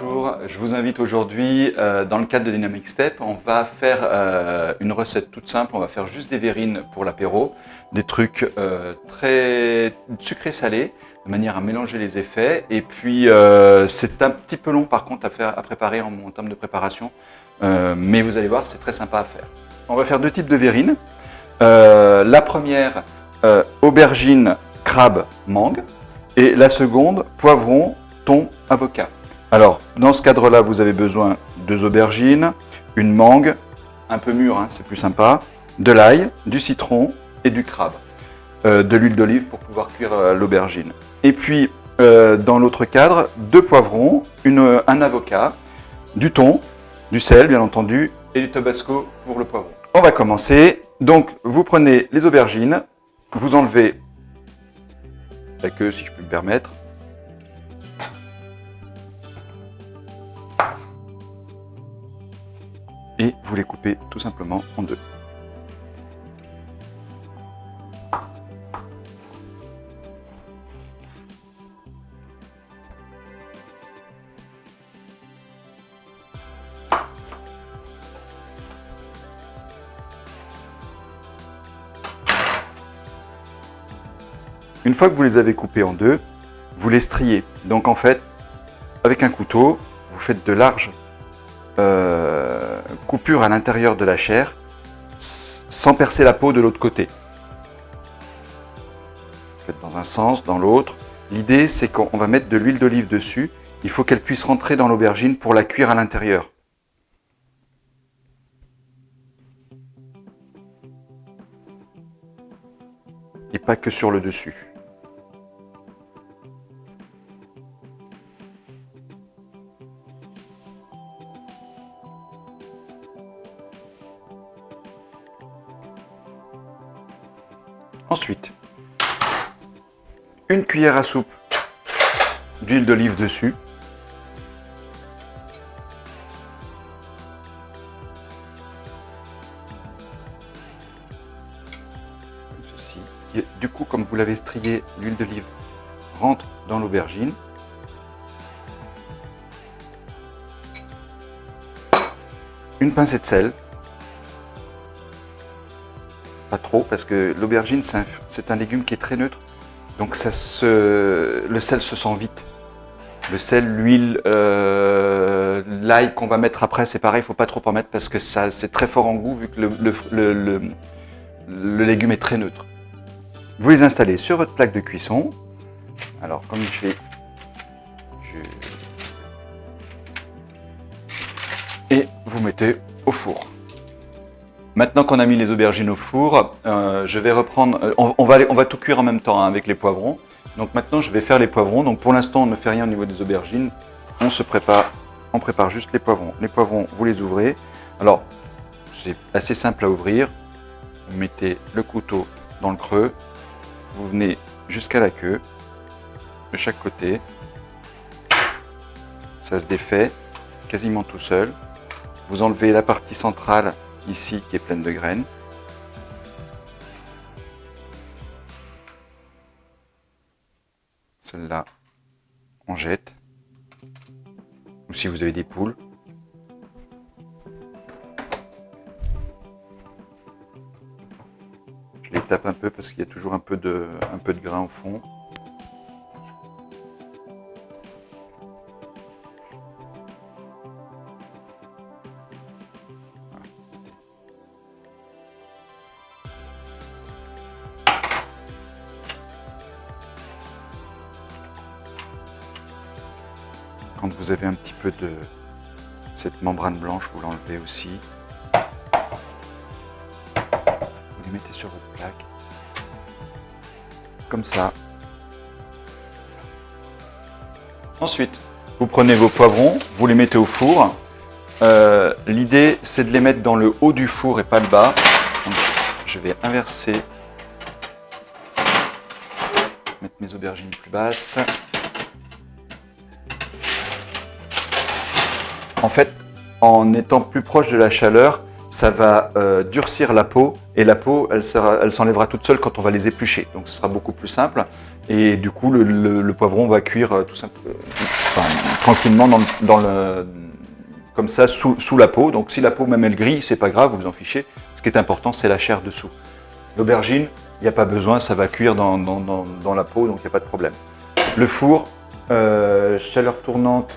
bonjour. Je vous invite aujourd'hui, dans le cadre de Dynamic Step, on va faire une recette toute simple. On va faire juste des verrines pour l'apéro, des trucs très sucrés-salés, de manière à mélanger les effets. Et puis, c'est un petit peu long par contre à préparer en termes de préparation, mais vous allez voir, c'est très sympa à faire. On va faire deux types de verrines. La première, aubergine, crabe, mangue. Et la seconde, poivron, thon, avocat. Alors, dans ce cadre-là, vous avez besoin de 2 aubergines, une mangue, un peu mûre, hein, c'est plus sympa, de l'ail, du citron et du crabe. De l'huile d'olive pour pouvoir cuire l'aubergine. Et puis, dans l'autre cadre, 2 poivrons, un avocat, du thon, du sel, bien entendu, et du tabasco pour le poivron. On va commencer. Donc, vous prenez les aubergines, vous enlevez la queue, si je peux me permettre. Et vous les coupez tout simplement en 2. Une fois que vous les avez coupés en 2, vous les striez. Donc en fait, avec un couteau, vous faites de larges coupures à l'intérieur de la chair, sans percer la peau de l'autre côté. Vous faites dans un sens, dans l'autre. L'idée, c'est qu'on va mettre de l'huile d'olive dessus. Il faut qu'elle puisse rentrer dans l'aubergine pour la cuire à l'intérieur. Et pas que sur le dessus. Ensuite, une cuillère à soupe d'huile d'olive dessus. Comme ceci. Du coup, comme vous l'avez strié, l'huile d'olive rentre dans l'aubergine. Une pincée de sel. Pas trop, parce que l'aubergine, c'est un légume qui est très neutre. Donc le sel se sent vite. Le sel, l'huile, l'ail qu'on va mettre après, c'est pareil, il ne faut pas trop en mettre parce que c'est très fort en goût vu que le légume est très neutre. Vous les installez sur votre plaque de cuisson. Alors, comme je fais... Et vous mettez au four. Maintenant qu'on a mis les aubergines au four, je vais reprendre. On va tout cuire en même temps, hein, avec les poivrons. Donc maintenant, je vais faire les poivrons. Donc pour l'instant, on ne fait rien au niveau des aubergines. On prépare juste les poivrons. Les poivrons, vous les ouvrez. Alors, c'est assez simple à ouvrir. Vous mettez le couteau dans le creux. Vous venez jusqu'à la queue, de chaque côté. Ça se défait quasiment tout seul. Vous enlevez la partie centrale ici qui est pleine de graines. Celle-là, on jette. Ou si vous avez des poules. Je les tape un peu parce qu'il y a toujours un peu de grain au fond. Quand vous avez un petit peu de cette membrane blanche, vous l'enlevez aussi. Vous les mettez sur votre plaque. Comme ça. Ensuite, vous prenez vos poivrons, vous les mettez au four. L'idée, c'est de les mettre dans le haut du four et pas le bas. Donc, je vais inverser. Mettre mes aubergines plus basses. En fait, en étant plus proche de la chaleur, ça va durcir la peau et la peau, elle s'enlèvera toute seule quand on va les éplucher. Donc ce sera beaucoup plus simple et du coup le poivron va cuire tout simplement, tranquillement comme ça sous la peau. Donc si la peau même elle grille, c'est pas grave, vous vous en fichez. Ce qui est important, c'est la chair dessous. L'aubergine, il n'y a pas besoin, ça va cuire dans la peau, donc il n'y a pas de problème. Le four, chaleur tournante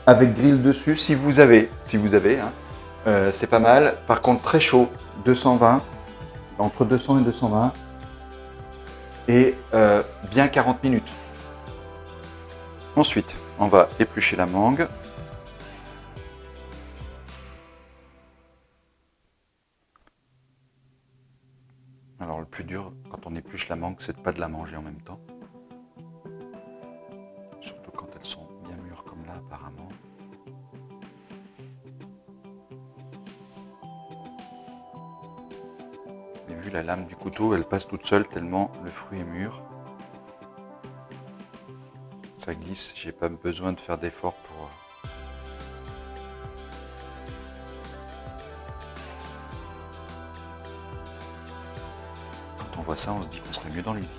avec grille dessus, si vous avez, hein, c'est pas mal. Par contre, très chaud, 220, entre 200 et 220, et bien 40 minutes. Ensuite, on va éplucher la mangue. Alors le plus dur quand on épluche la mangue, c'est de pas de la manger en même temps. Surtout quand elles sont bien mûres comme là apparemment. Mais vu la lame du couteau, elle passe toute seule tellement le fruit est mûr. Ça glisse, j'ai pas besoin de faire d'effort pour... Quand on voit ça, on se dit qu'on serait mieux dans l'usine.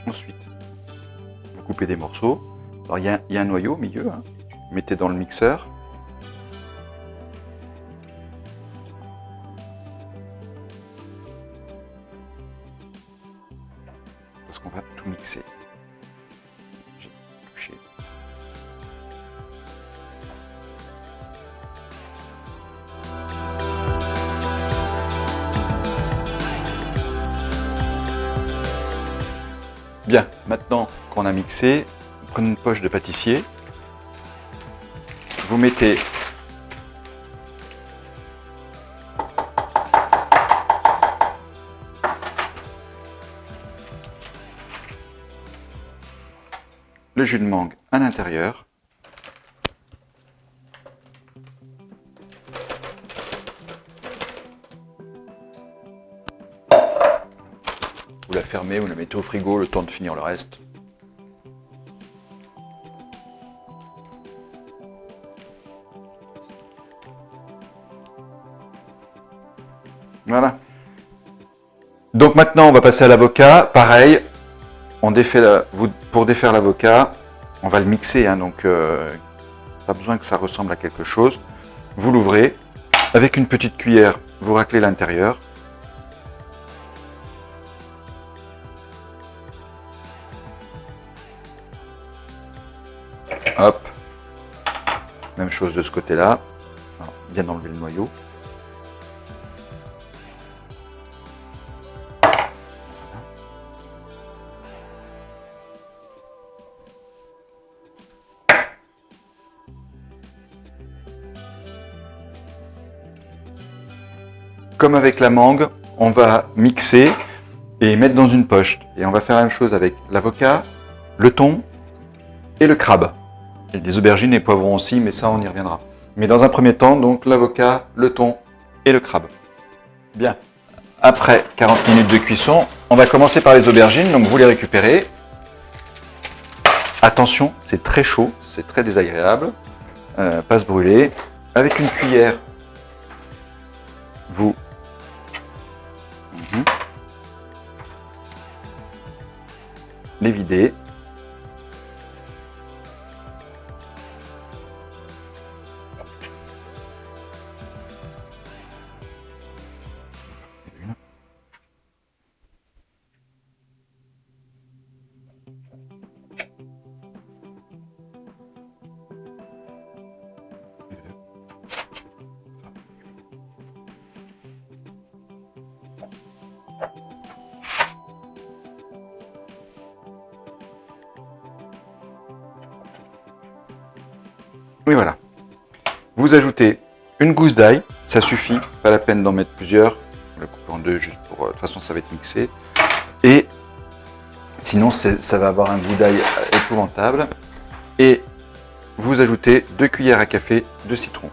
Ensuite, vous coupez des morceaux. Alors il y a un noyau au milieu, hein. Mettez dans le mixeur. Parce qu'on va tout mixer. J'ai touché. Bien, maintenant qu'on a mixé, prenez une poche de pâtissier, vous mettez le jus de mangue à l'intérieur. Vous la fermez, vous la mettez au frigo, le temps de finir le reste. Voilà. Donc maintenant, on va passer à l'avocat. Pareil, on défait pour défaire l'avocat, on va le mixer, hein, donc pas besoin que ça ressemble à quelque chose. Vous l'ouvrez, avec une petite cuillère, vous raclez l'intérieur. Hop, même chose de ce côté-là. Bien enlever le noyau. Comme avec la mangue, on va mixer et mettre dans une poche. Et on va faire la même chose avec l'avocat, le thon et le crabe. Et des aubergines et poivrons aussi, mais ça on y reviendra. Mais dans un premier temps, donc l'avocat, le thon et le crabe. Bien. Après 40 minutes de cuisson, on va commencer par les aubergines, donc vous les récupérez. Attention, c'est très chaud, c'est très désagréable. Pas se brûler. Avec une cuillère, vous les videz. Oui, voilà. Vous ajoutez une gousse d'ail, ça suffit, pas la peine d'en mettre plusieurs. On va couper en deux juste pour... de toute façon, ça va être mixé. Et sinon, ça va avoir un goût d'ail épouvantable. Et vous ajoutez 2 cuillères à café de citron.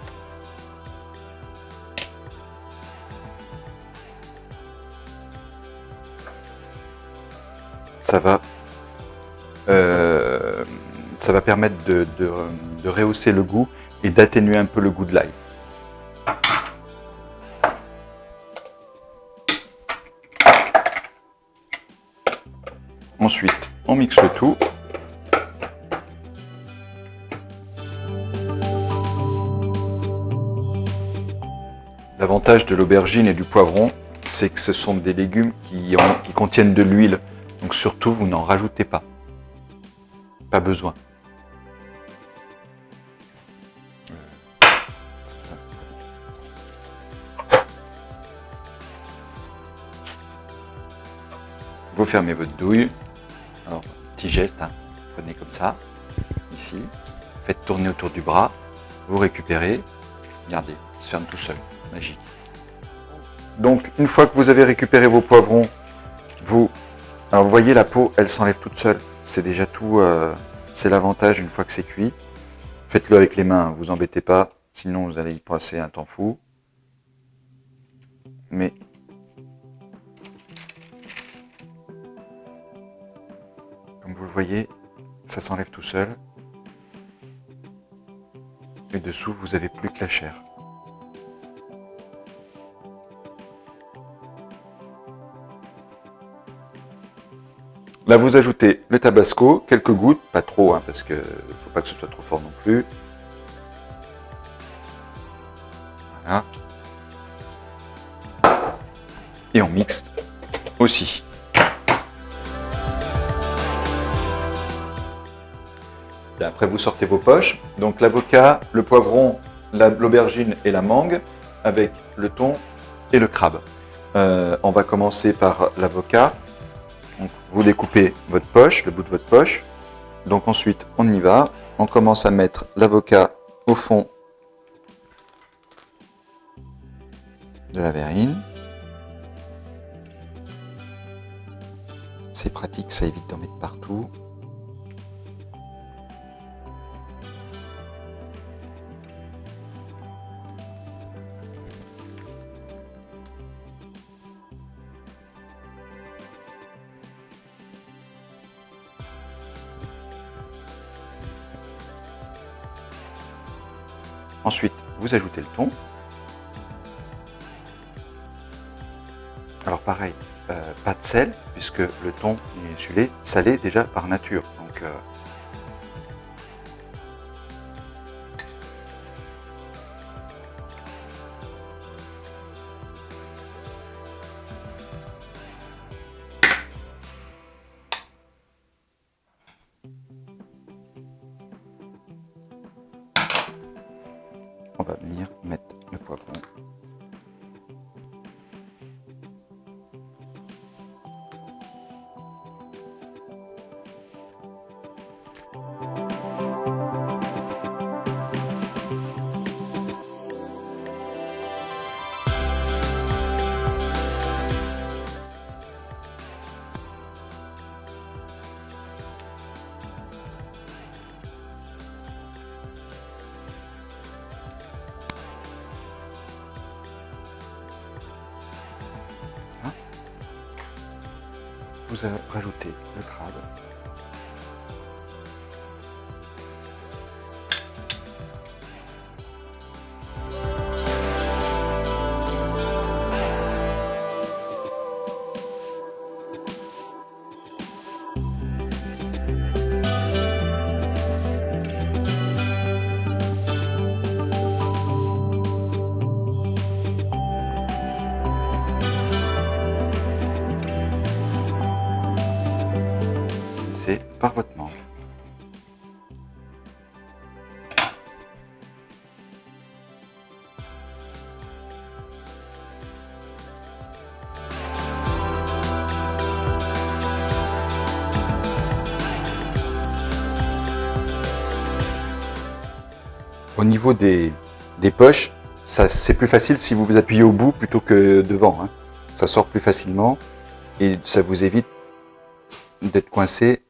Ça va permettre de rehausser le goût et d'atténuer un peu le goût de l'ail. Ensuite, on mixe le tout. L'avantage de l'aubergine et du poivron, c'est que ce sont des légumes qui contiennent de l'huile. Donc surtout, vous n'en rajoutez pas. Pas besoin. Vous fermez votre douille. Alors, petit geste, hein. Prenez comme ça, ici. Faites tourner autour du bras. Vous récupérez. Regardez, il se ferme tout seul. Magique. Donc, une fois que vous avez récupéré vos poivrons, alors vous voyez la peau, elle s'enlève toute seule. C'est déjà tout, c'est l'avantage une fois que c'est cuit. Faites-le avec les mains, vous embêtez pas, sinon vous allez y passer un temps fou. Mais comme vous le voyez, ça s'enlève tout seul. Et dessous, vous n'avez plus que la chair. Là, vous ajoutez le tabasco, quelques gouttes, pas trop, hein, parce qu'il ne faut pas que ce soit trop fort non plus. Voilà. Et on mixe aussi. Et après, vous sortez vos poches. Donc l'avocat, le poivron, l'aubergine et la mangue, avec le thon et le crabe. On va commencer par l'avocat. Donc, vous découpez votre poche, le bout de votre poche. Donc ensuite, on y va. On commence à mettre l'avocat au fond de la verrine. C'est pratique, ça évite d'en mettre partout. Ensuite, vous ajoutez le thon. Alors pareil, pas de sel, puisque le thon est salé déjà par nature. Donc, on va venir mettre le poivron. Vous rajoutez le crabe. Par votre mangue. Au niveau des poches, c'est plus facile si vous vous appuyez au bout plutôt que devant. Hein. Ça sort plus facilement et ça vous évite d'être coincé.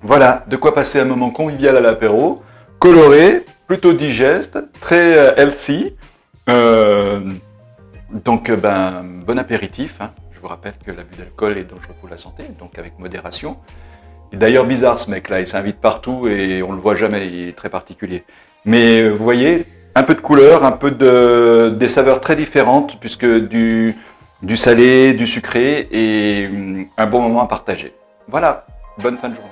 Voilà, de quoi passer un moment convivial à l'apéro, coloré, plutôt digeste, très healthy. Euh, donc, bon apéritif, hein. Je vous rappelle que l'abus d'alcool est dangereux pour la santé, donc avec modération. Et d'ailleurs bizarre ce mec-là, il s'invite partout et on le voit jamais, il est très particulier. Mais vous voyez, un peu de couleur, des saveurs très différentes, puisque du salé, du sucré et un bon moment à partager. Voilà, bonne fin de journée.